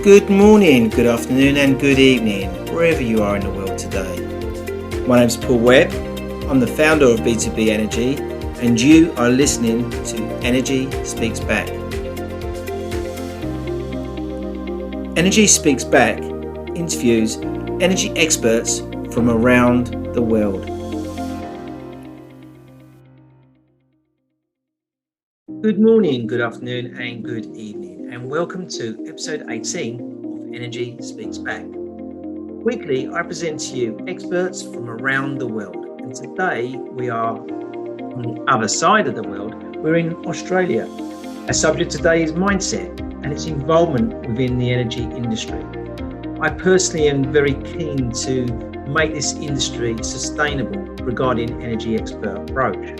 Good morning, good afternoon and good evening, wherever you are in the world today. My name's Paul Webb, I'm the founder of B2B Energy, and you are listening to Energy Speaks Back. Energy Speaks Back interviews energy experts from around the world. Good morning, good afternoon and good evening, and welcome to episode 18 of Energy Speaks Back. Weekly, I present to you experts from around the world, and today we are on the other side of the world. We're in Australia. Our subject today is mindset and its involvement within the energy industry. I personally am very keen to make this industry sustainable regarding energy expert approach.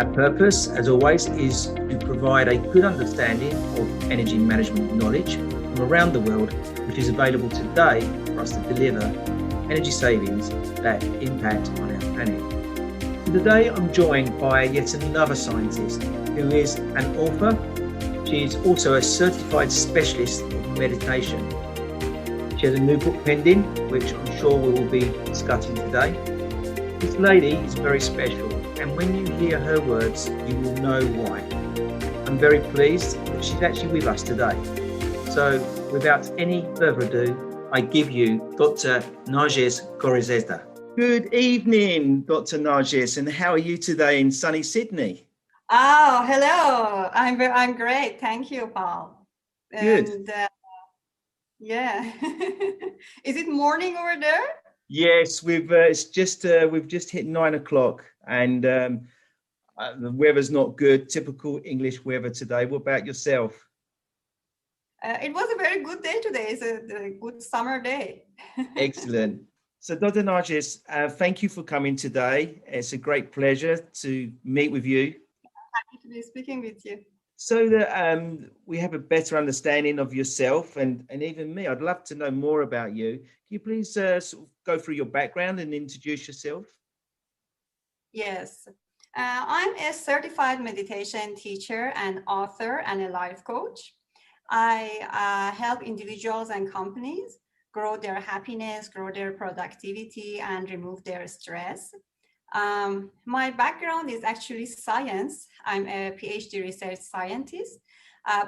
Our purpose, as always, is to provide a good understanding of energy management knowledge from around the world, which is available today for us to deliver energy savings that impact on our planet. So today I'm joined by yet another scientist who is an author. She is also a certified specialist in meditation. She has a new book pending, which I'm sure we will be discussing today. This lady is very special, and when you hear her words, you will know why. I'm very pleased that she's actually with us today. So without any further ado, I give you Dr. Narjes Gorjizadeh. Good evening, Dr. Narjes, and how are you today in sunny Sydney? Oh, hello. I'm great. Thank you, Paul. Good. And yeah. Is it morning over there? Yes, we've just hit 9 o'clock, and the weather's not good. Typical English weather today. What about yourself? It was a very good day today. It's a good summer day. Excellent. So, Dr. Narjes, thank you for coming today. It's a great pleasure to meet with you. Happy to be speaking with you. So that we have a better understanding of yourself and even me, I'd love to know more about you. Can you please sort of go through your background and introduce yourself? Yes. I'm a certified meditation teacher and author and a life coach. I help individuals and companies grow their happiness, grow their productivity, and remove their stress. My background is actually science. I'm a PhD research scientist.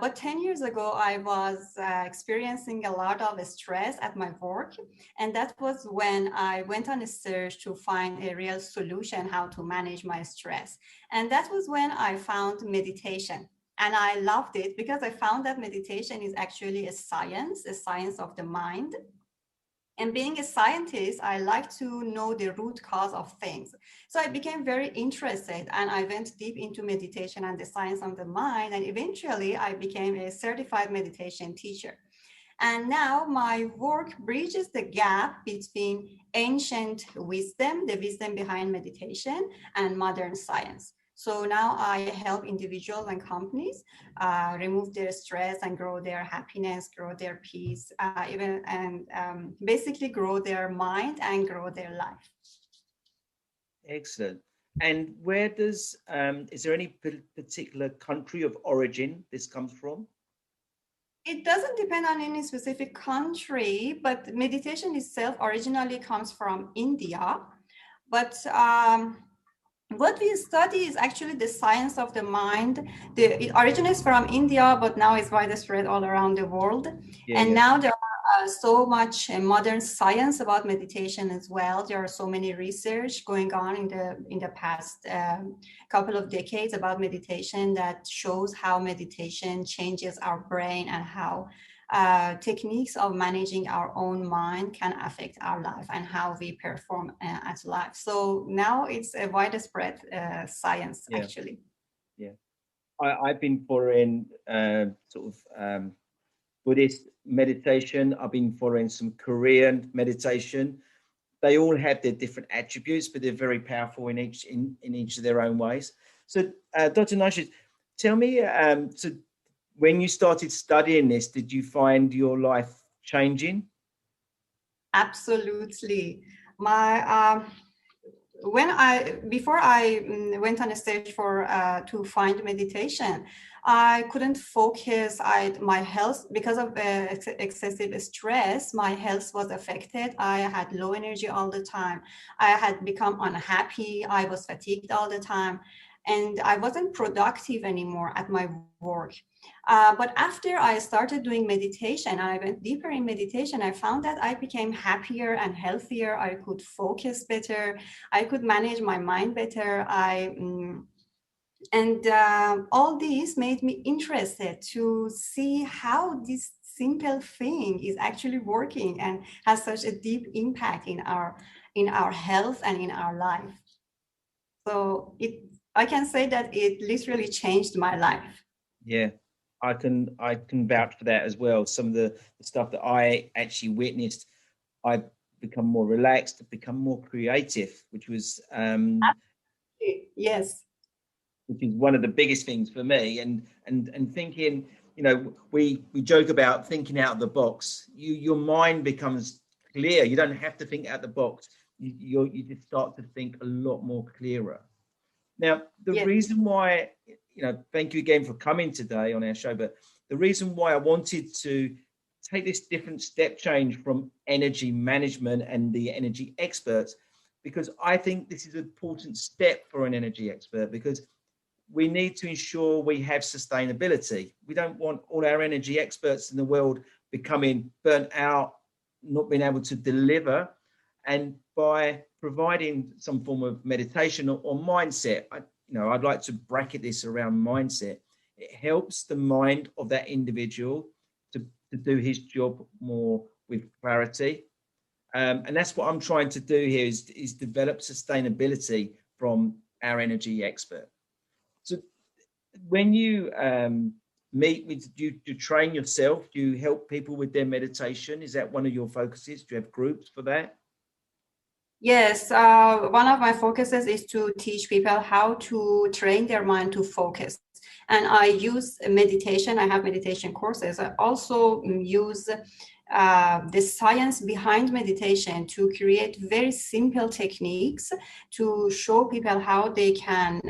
But 10 years ago, I was experiencing a lot of stress at my work. And that was when I went on a search to find a real solution how to manage my stress. And that was when I found meditation. And I loved it because I found that meditation is actually a science of the mind. And being a scientist, I like to know the root cause of things. So I became very interested and I went deep into meditation and the science of the mind. And eventually I became a certified meditation teacher. And now my work bridges the gap between ancient wisdom, the wisdom behind meditation, and modern science. So now I help individuals and companies remove their stress and grow their happiness, grow their peace, basically grow their mind and grow their life. Excellent. And where does, is there any particular country of origin this comes from? It doesn't depend on any specific country, but meditation itself originally comes from India. But what we study is actually the science of the mind. It originates from India, but now it's widespread all around the world. Now there are so much modern science about meditation as well. There are so many research going on in the past couple of decades about meditation that shows how meditation changes our brain and how techniques of managing our own mind can affect our life and how we perform as life. So now it's a widespread science, actually. Yeah, I've been following Buddhist meditation. I've been following some Korean meditation. They all have their different attributes, but they're very powerful in each of their own ways. So, Dr. Narjes, tell me, so when you started studying this, did you find your life changing? Absolutely. Before I went on a stage to find meditation, I couldn't focus. My health, because of excessive stress, my health was affected. I had low energy all the time. I had become unhappy. I was fatigued all the time, and I wasn't productive anymore at my work. But after I started doing meditation, I went deeper in meditation. I found that I became happier and healthier. I could focus better. I could manage my mind better. And all these made me interested to see how this simple thing is actually working and has such a deep impact in our health and in our life. So I can say that it literally changed my life. Yeah, I can vouch for that as well. Some of the stuff that I actually witnessed, I've become more relaxed, become more creative, Yes. which is one of the biggest things for me. And thinking, we joke about thinking out of the box. Your mind becomes clear. You don't have to think out the box. You just start to think a lot more clearer. Now, the Yes. reason why, thank you again for coming today on our show, but the reason why I wanted to take this different step change from energy management and the energy experts, because I think this is an important step for an energy expert, because we need to ensure we have sustainability. We don't want all our energy experts in the world becoming burnt out, not being able to deliver. And by providing some form of meditation or mindset, I'd like to bracket this around mindset. It helps the mind of that individual to do his job more with clarity. And that's what I'm trying to do here is develop sustainability from our energy expert. So when you meet with, do you train yourself? Do you help people with their meditation? Is that one of your focuses? Do you have groups for that? Yes, one of my focuses is to teach people how to train their mind to focus. And I use meditation. I have meditation courses. I also use the science behind meditation to create very simple techniques to show people how they can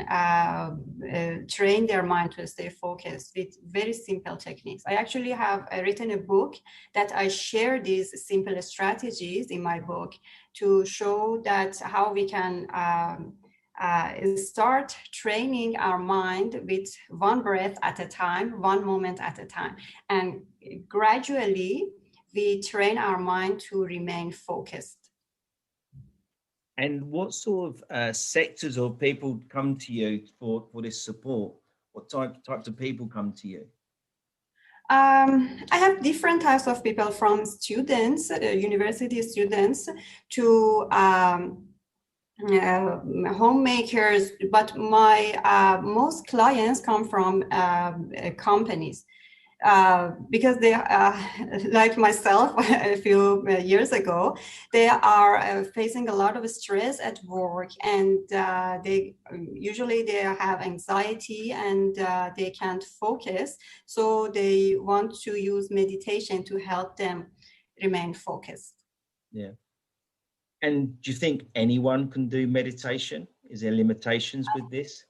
train their mind to stay focused with very simple techniques. I actually have written a book that I share these simple strategies in my book to show that how we can start training our mind with one breath at a time, one moment at a time. And gradually, we train our mind to remain focused. And what sort of sectors or people come to you for this support? What types of people come to you? I have different types of people, from students, university students, to homemakers, but my most clients come from companies. Because they, like myself a few years ago, they are facing a lot of stress at work, and they have anxiety, and they can't focus. So they want to use meditation to help them remain focused. Yeah. And do you think anyone can do meditation? Is there limitations with this?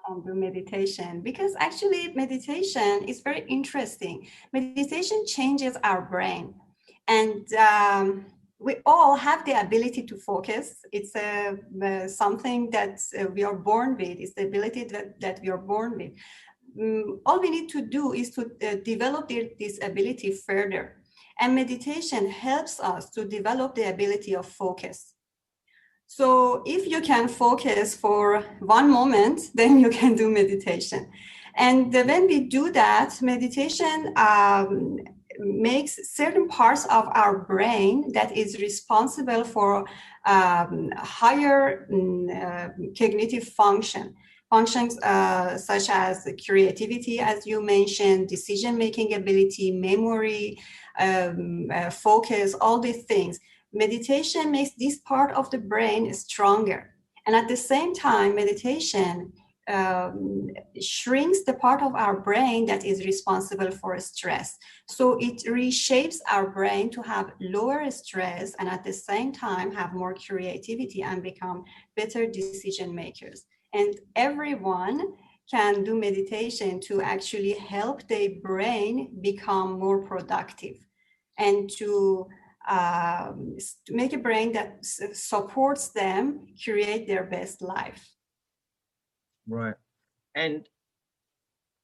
Can do meditation, because actually meditation is very interesting. Meditation changes our brain, and we all have the ability to focus. It's something that we are born with. It's the ability that we are born with. All we need to do is to develop this ability further, and meditation helps us to develop the ability of focus. So if you can focus for one moment, then you can do meditation. And when we do that, meditation makes certain parts of our brain that is responsible for higher cognitive functions such as creativity, as you mentioned, decision-making ability, memory, focus, all these things. Meditation makes this part of the brain stronger. And at the same time, meditation shrinks the part of our brain that is responsible for stress. So it reshapes our brain to have lower stress, and at the same time have more creativity and become better decision makers. And everyone can do meditation to actually help their brain become more productive and to make a brain that supports them create their best life. Right. And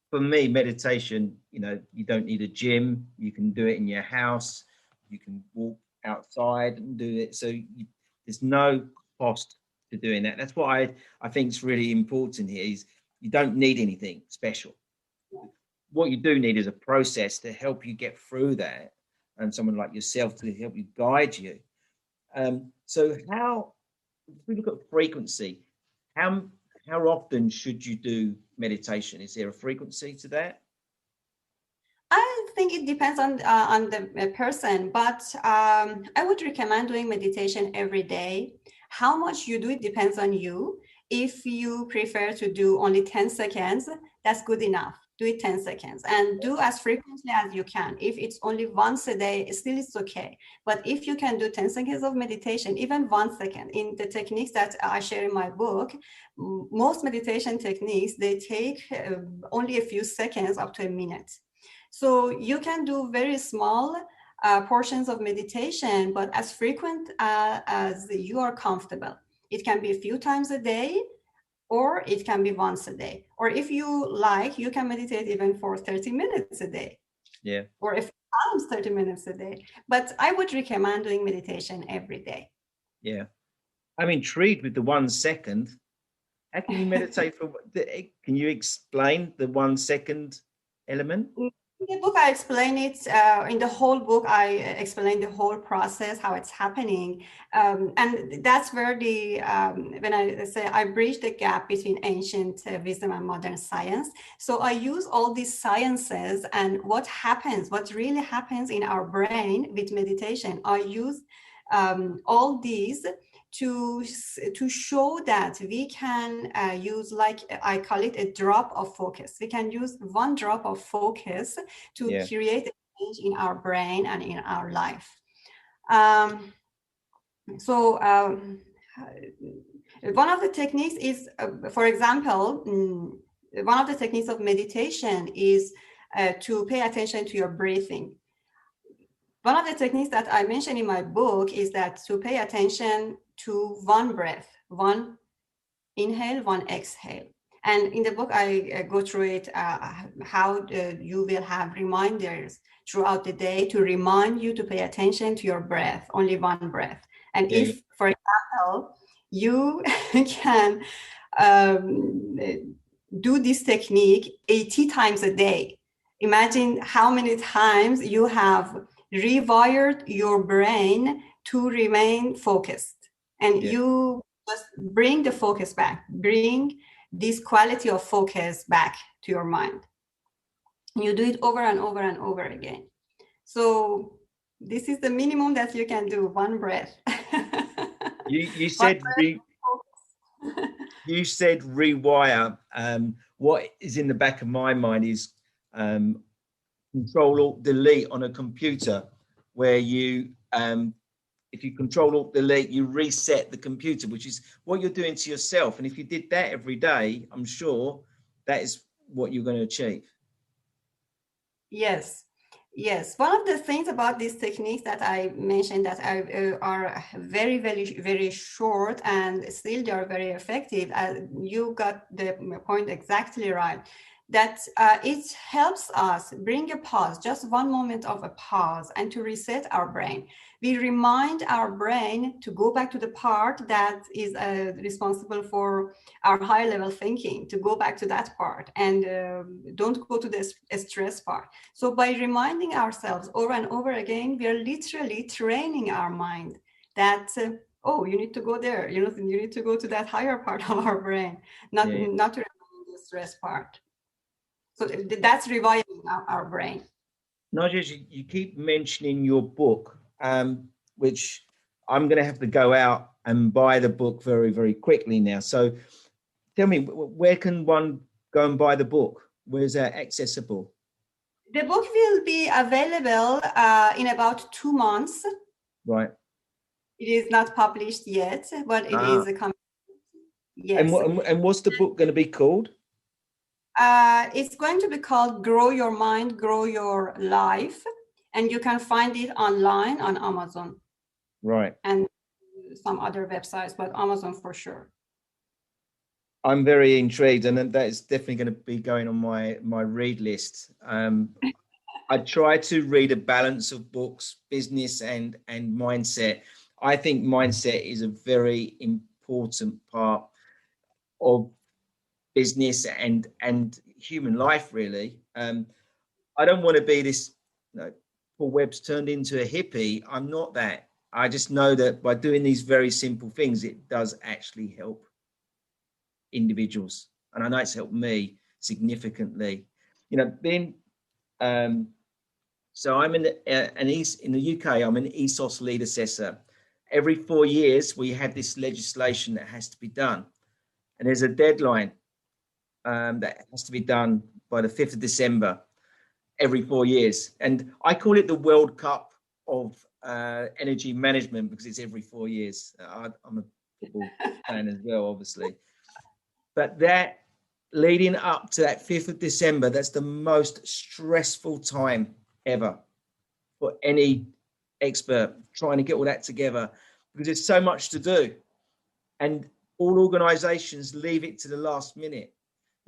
for me, meditation, you don't need a gym. You can do it in your house. You can walk outside and do it. So there's no cost to doing that. That's what I think is really important here is you don't need anything special. What you do need is a process to help you get through that, and someone like yourself to help you guide you. So how, if we look at frequency, how often should you do meditation? Is there a frequency to that? I think it depends on the person, but I would recommend doing meditation every day. How much you do it depends on you. If you prefer to do only 10 seconds, that's good enough. Do it 10 seconds and do as frequently as you can. If it's only once a day, still it's okay. But if you can do 10 seconds of meditation, even 1 second, in the techniques that I share in my book, most meditation techniques, they take only a few seconds up to a minute. So you can do very small portions of meditation, but as frequent as you are comfortable. It can be a few times a day, or it can be once a day. Or if you like, you can meditate even for 30 minutes a day. Yeah. Or if times 30 minutes a day. But I would recommend doing meditation every day. Yeah. I'm intrigued with the 1 second. How can you meditate for, can you explain the 1 second element? In the book, I explain it. In the whole book, I explain the whole process, how it's happening. And that's where when I say I bridge the gap between ancient wisdom and modern science. So I use all these sciences and what really happens in our brain with meditation. I use all these to show that we can use, like I call it, a drop of focus. We can use one drop of focus to create a change in our brain and in our life. One of the techniques is, for example, one of the techniques of meditation is to pay attention to your breathing. One of the techniques that I mentioned in my book is that to pay attention to one breath, one inhale, one exhale. And in the book, I go through it, how you will have reminders throughout the day to remind you to pay attention to your breath, only one breath. And if, for example, you can do this technique 80 times a day, imagine how many times you have rewired your brain to remain focused. And you just bring the focus back, bring this quality of focus back to your mind. You do it over and over and over again. So this is the minimum that you can do, one breath. You said you said rewire. What is in the back of my mind is Control Alt Delete on a computer, where you if you Control Alt Delete, you reset the computer, which is what you're doing to yourself. And if you did that every day, I'm sure that is what you're going to achieve. Yes. One of the things about these techniques that I mentioned that are very, very, very short and still they are very effective. You got the point exactly right. That it helps us bring a pause, just one moment of a pause, and to reset our brain. We remind our brain to go back to the part that is responsible for our higher level thinking, to go back to that part and don't go to the stress part. So by reminding ourselves over and over again, we are literally training our mind that, oh, you need to go there, you need to go to that higher part of our brain, not to remind the stress part. So that's reviving our brain. Narjes, you keep mentioning your book, which I'm going to have to go out and buy the book very, very quickly now. So tell me, where can one go and buy the book? Where is that accessible? The book will be available in about 2 months. Right. It is not published yet, but it is coming. Yes. And what's the book going to be called? It's going to be called Grow Your Mind, Grow Your Life. And you can find it online on Amazon. Right. And some other websites, but Amazon for sure. I'm very intrigued, and that is definitely going to be going on my read list. I try to read a balance of books, business and mindset. I think mindset is a very important part of business and human life, really. I don't want to be this, Paul Webb's turned into a hippie. I'm not that. I just know that by doing these very simple things, it does actually help individuals. And I know it's helped me significantly. Being so I'm in the UK. I'm an ESOS lead assessor. Every 4 years, we have this legislation that has to be done, and there's a deadline that has to be done by the 5th of December every 4 years. And I call it the World Cup of energy management because it's every 4 years. I'm a football fan as well, obviously. But that leading up to that 5th of December, that's the most stressful time ever for any expert trying to get all that together because there's so much to do. And all organizations leave it to the last minute.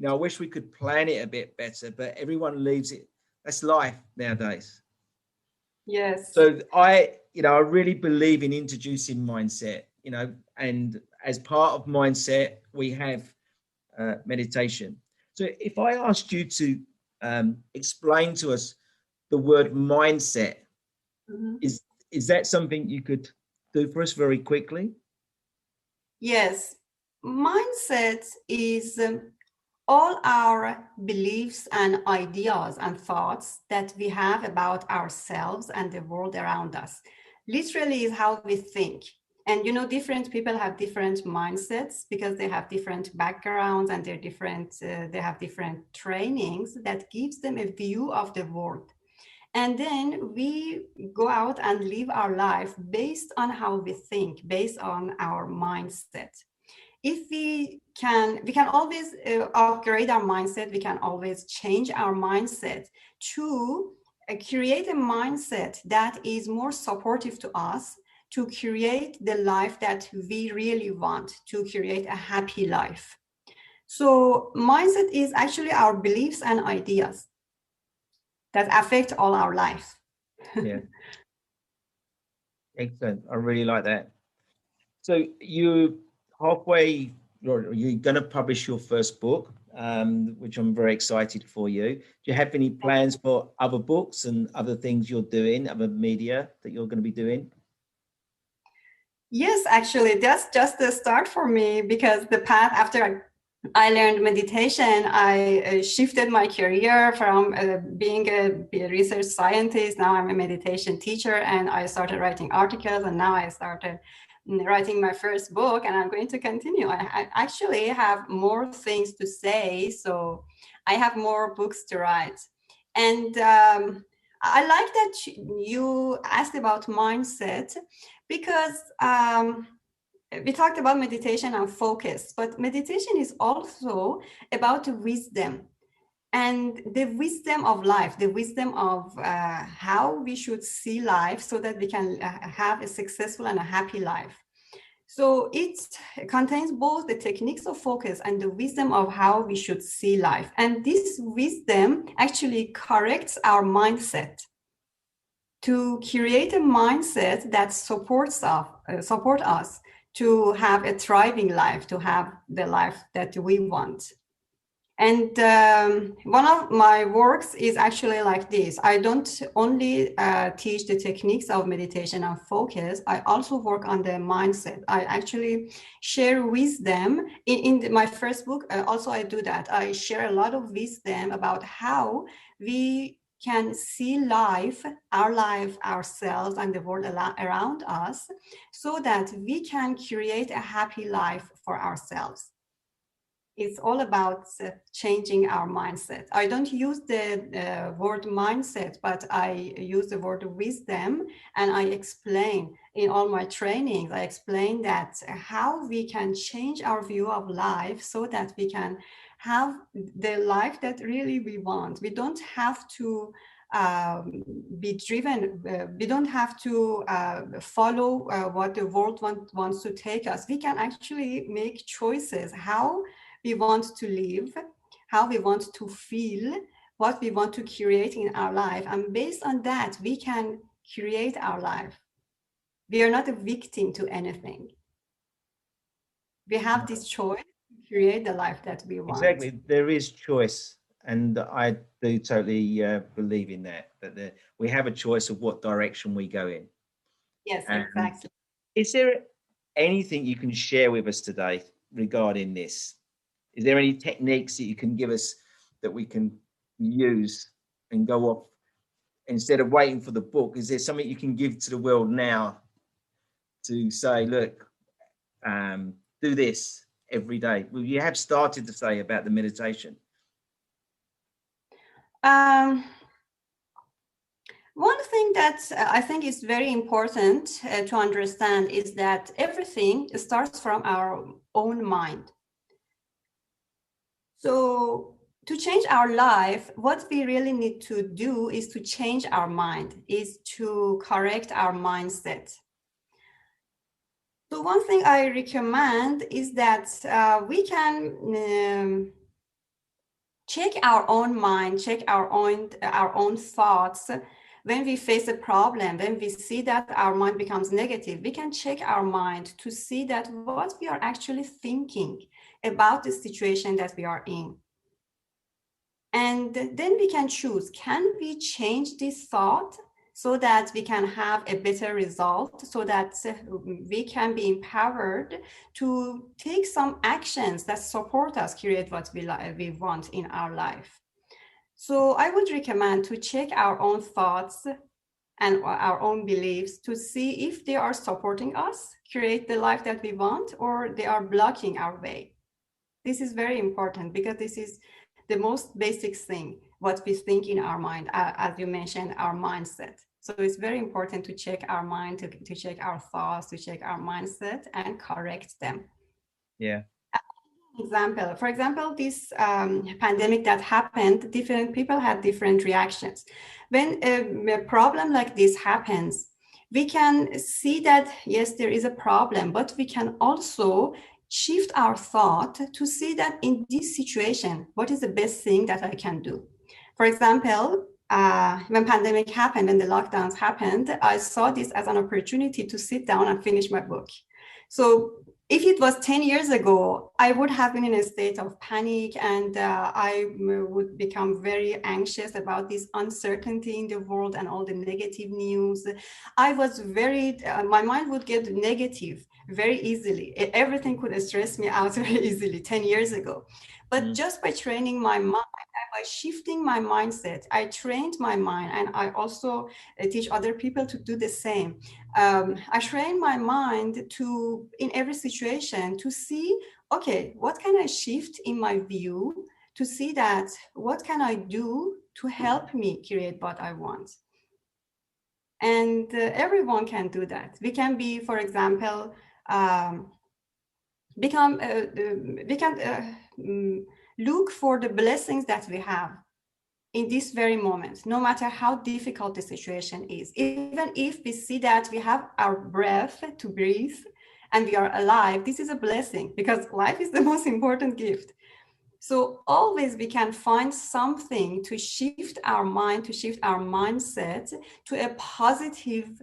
I wish we could plan it a bit better, but everyone leaves it. That's life nowadays. Yes. So I really believe in introducing mindset, and as part of mindset, we have meditation. So if I asked you to explain to us the word mindset, Mm-hmm. is that something you could do for us very quickly? Yes. Mindset is all our beliefs and ideas and thoughts that we have about ourselves and the world around us. Literally is how we think. And different people have different mindsets because they have different backgrounds and they have different trainings that gives them a view of the world. And then we go out and live our life based on how we think, based on our mindset. If we can always upgrade our mindset, we can always change our mindset to create a mindset that is more supportive to us, to create the life that we really want, to create a happy life. So mindset is actually our beliefs and ideas that affect all our life. Yeah. Excellent. I really like that. So you're going to publish your first book, which I'm very excited for you. Do you have any plans for other books and other things you're doing, other media that you're going to be doing? Yes, actually, that's just the start for me because the path after I learned meditation, I shifted my career from being a research scientist. Now I'm a meditation teacher, and I started writing articles, and now I started writing my first book, and I'm going to continue. I actually have more things to say, so I have more books to write. And I like that you asked about mindset because we talked about meditation and focus, but meditation is also about wisdom and the wisdom of life, the wisdom of how we should see life so that we can have a successful and a happy life. So it contains both the techniques of focus and the wisdom of how we should see life. And this wisdom actually corrects our mindset to create a mindset that support us to have a thriving life, to have the life that we want. And one of my works is actually like this. I don't only teach the techniques of meditation and focus, I also work on the mindset. I actually share wisdom. In my first book, also I do that. I share a lot of wisdom about how we can see life, ourselves, and the world around us, so that we can create a happy life for ourselves. It's all about changing our mindset. I don't use the word mindset, but I use the word wisdom, and I explain in all my trainings, I explain that how we can change our view of life so that we can have the life that really we want. We don't have to be driven. We don't have to follow what the world wants to take us. We can actually make choices how we want to live, how we want to feel, what we want to create in our life. And based on that, we can create our life. We are not a victim to anything. We have this choice to create the life that we want. Exactly. There is choice. And I do totally believe in that, we have a choice of what direction we go in. Yes, And exactly. is there anything you can share with us today regarding this? Is there any techniques that you can give us that we can use and go off instead of waiting for the book? Is there something you can give to the world now to say, look, do this every day? Well, you have started to say about the meditation. One thing that I think is very important to understand is that everything starts from our own mind. So to change our life, what we really need to do is to change our mind, is to correct our mindset. So one thing I recommend is that we can check our own mind, check our own thoughts. When we face a problem, when we see that our mind becomes negative, we can check our mind to see that what we are actually thinking about the situation that we are in. And then we can choose, can we change this thought so that we can have a better result, so that we can be empowered to take some actions that support us create what we want in our life. So I would recommend to check our own thoughts and our own beliefs to see if they are supporting us create the life that we want, or they are blocking our way. This is very important because this is the most basic thing, what we think in our mind, as you mentioned, our mindset. So it's very important to check our mind, to check our thoughts, to check our mindset and correct them. Yeah. For example, this pandemic that happened, different people had different reactions. When a problem like this happens, we can see that, yes, there is a problem, but we can also shift our thought to see that in this situation, what is the best thing that I can do? For example, when pandemic happened and the lockdowns happened, I saw this as an opportunity to sit down and finish my book. So if it was 10 years ago, I would have been in a state of panic, and I would become very anxious about this uncertainty in the world and all the negative news. I was my mind would get negative very easily. Everything could stress me out very easily 10 years ago. But just by training my mind, by shifting my mindset, I trained my mind, and I also teach other people to do the same. I train my mind to, in every situation, to see, okay, what can I shift in my view to see that what can I do to help me create what I want. And everyone can do that. We can be, for example, we can look for the blessings that we have in this very moment, no matter how difficult the situation is. Even if we see that we have our breath to breathe and we are alive, this is a blessing because life is the most important gift. So always we can find something to shift our mind, to shift our mindset to a positive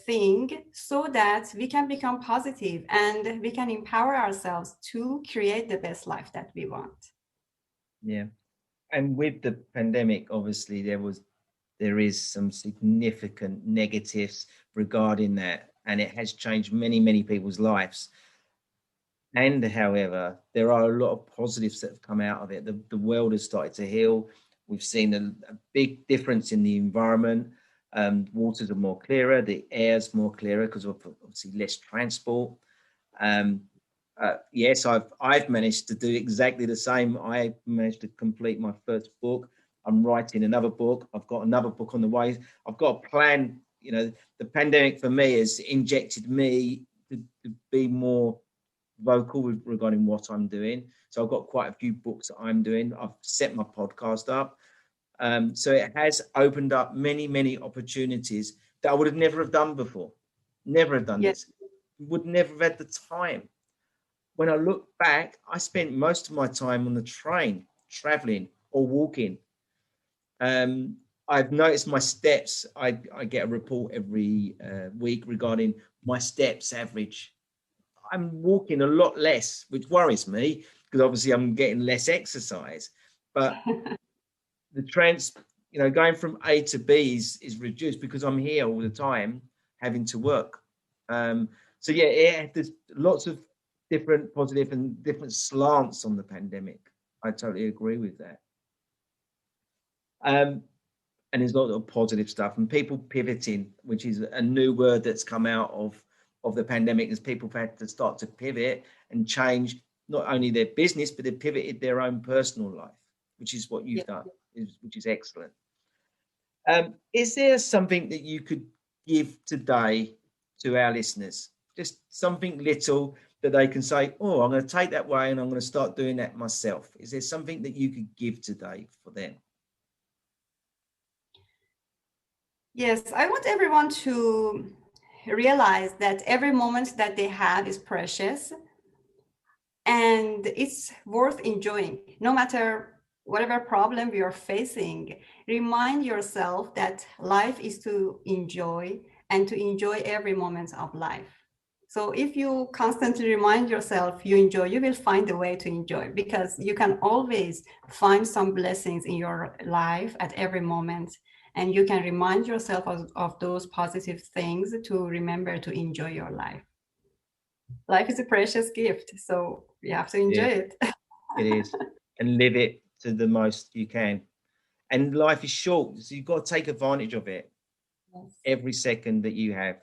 thing, so that we can become positive and we can empower ourselves to create the best life that we want. Yeah. And with the pandemic, obviously there is some significant negatives regarding that, and it has changed many people's lives. And however, there are a lot of positives that have come out of it. The world has started to heal. We've seen a big difference in the environment. Waters are more clearer, the air's more clearer because of obviously less transport. Yes, I've managed to do exactly the same. I managed to complete my first book. I'm writing another book. I've got another book on the way. I've got a plan. You know, the pandemic for me has injected me to be more vocal regarding what I'm doing. So I've got quite a few books that I'm doing. I've set my podcast up. So it has opened up many opportunities that I would have never have done before. Never have done Yes. this. Would never have had the time. When I look back, I spent most of my time on the train, traveling or walking. I've noticed my steps. I get a report every week regarding my steps average. I'm walking a lot less, which worries me because obviously I'm getting less exercise. But the going from A to B is reduced because I'm here all the time having to work. So yeah, there's lots of different positive and different slants on the pandemic. I totally agree with that. And there's a lot of positive stuff and people pivoting, which is a new word that's come out of the pandemic, as people have had to start to pivot and change not only their business, but they've pivoted their own personal life, which is what you've done, which is excellent. Is there something that you could give today to our listeners? Just something little that they can say, oh, I'm going to take that way and I'm going to start doing that myself. Is there something that you could give today for them? Yes, I want everyone to realize that every moment that they have is precious and it's worth enjoying. No matter whatever problem you're facing, remind yourself that life is to enjoy and to enjoy every moment of life. So if you constantly remind yourself you enjoy, you will find a way to enjoy, because you can always find some blessings in your life at every moment. And you can remind yourself of those positive things to remember to enjoy your life. Life is a precious gift, so you have to enjoy it. It is. And live it to the most you can. And life is short, so you've got to take advantage of it. Yes. Every second that you have.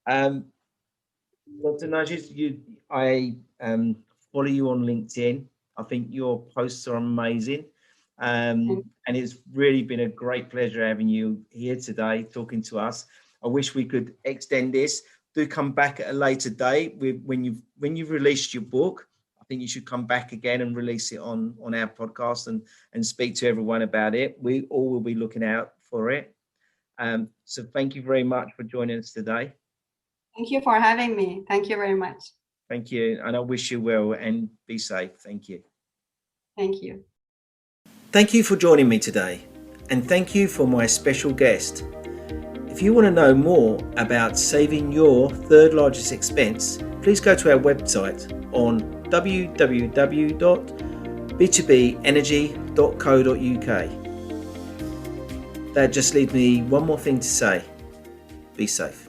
Dr. Narjes, I follow you on LinkedIn. I think your posts are amazing. And it's really been a great pleasure having you here today talking to us. I wish we could extend this. Do come back at a later date when you've released your book. I think you should come back again and release it on our podcast and speak to everyone about it. We all will be looking out for it. So thank you very much for joining us today. Thank you for having me. Thank you very much. Thank you. And I wish you well and be safe. Thank you. Thank you. Thank you for joining me today. And thank you for my special guest. If you want to know more about saving your third largest expense, please go to our website on www.b2benergy.co.uk. That just leaves me one more thing to say. Be safe.